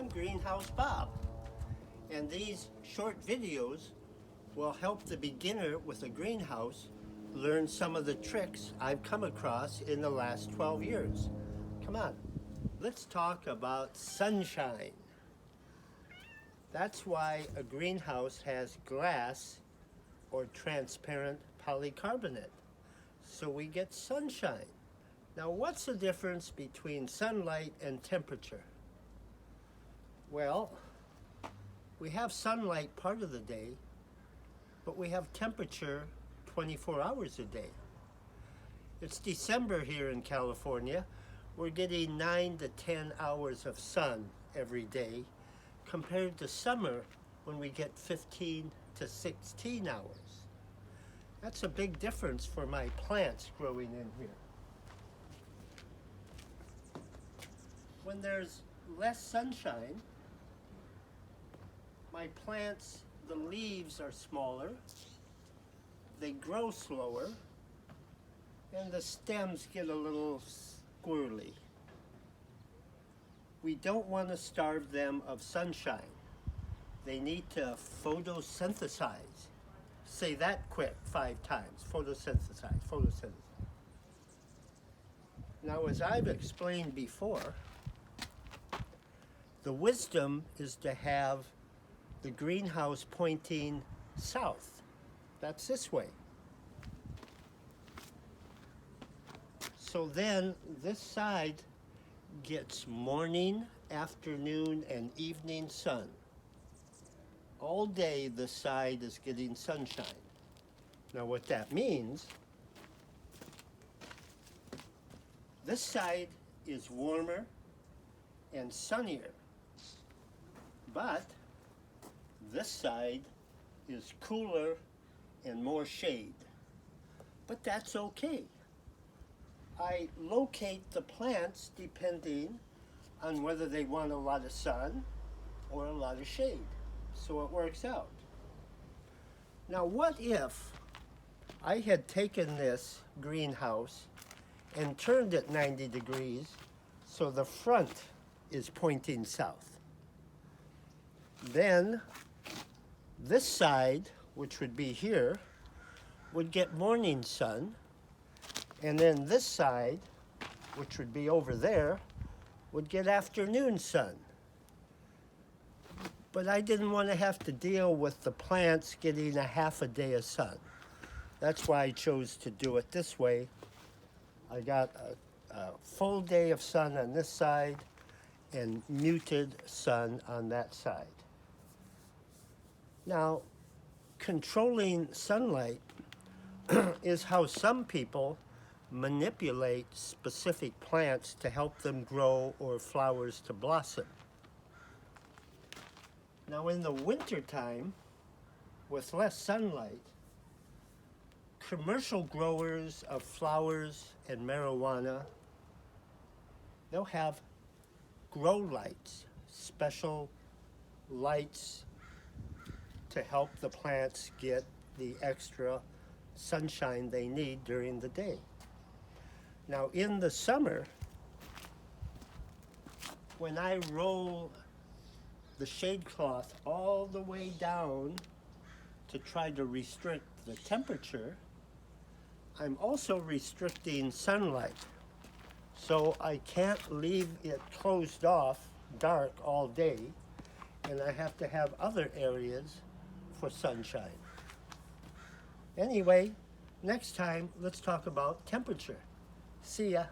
I'm Greenhouse Bob, and these short videos will help the beginner with a greenhouse learn some of the tricks I've come across in the last 12 years. Come on, let's talk about sunshine. That's why a greenhouse has glass or transparent polycarbonate, so we get sunshine. Now, what's the difference between sunlight and temperature? Well, we have sunlight part of the day, but we have temperature 24 hours a day. It's December here in California. We're getting 9 to 10 hours of sun every day, compared to summer when we get 15 to 16 hours. That's a big difference for my plants growing in here. When there's less sunshine, my plants, the leaves are smaller, they grow slower, and the stems get a little squirrely. We don't want to starve them of sunshine. They need to photosynthesize. Say that quick 5 times. Photosynthesize, photosynthesize. Now, as I've explained before, the wisdom is to have the greenhouse pointing south. That's this way. So then this side gets morning, afternoon, and evening sun. All day this side is getting sunshine. Now what that means, this side is warmer and sunnier, but this side is cooler and more shade. But that's okay. I locate the plants depending on whether they want a lot of sun or a lot of shade. So it works out. Now what if I had taken this greenhouse and turned it 90 degrees so the front is pointing south? Then this side, which would be here, would get morning sun, and then this side, which would be over there, would get afternoon sun. But I didn't want to have to deal with the plants getting a half a day of sun. That's why I chose to do it this way. I got a full day of sun on this side and muted sun on that side. Now, controlling sunlight is how some people manipulate specific plants to help them grow or flowers to blossom. Now in the wintertime, with less sunlight, commercial growers of flowers and marijuana, they'll have grow lights, special lights to help the plants get the extra sunshine they need during the day. Now in the summer, when I roll the shade cloth all the way down to try to restrict the temperature, I'm also restricting sunlight. So I can't leave it closed off dark all day, and I have to have other areas for sunshine. Anyway, next time let's talk about temperature. See ya.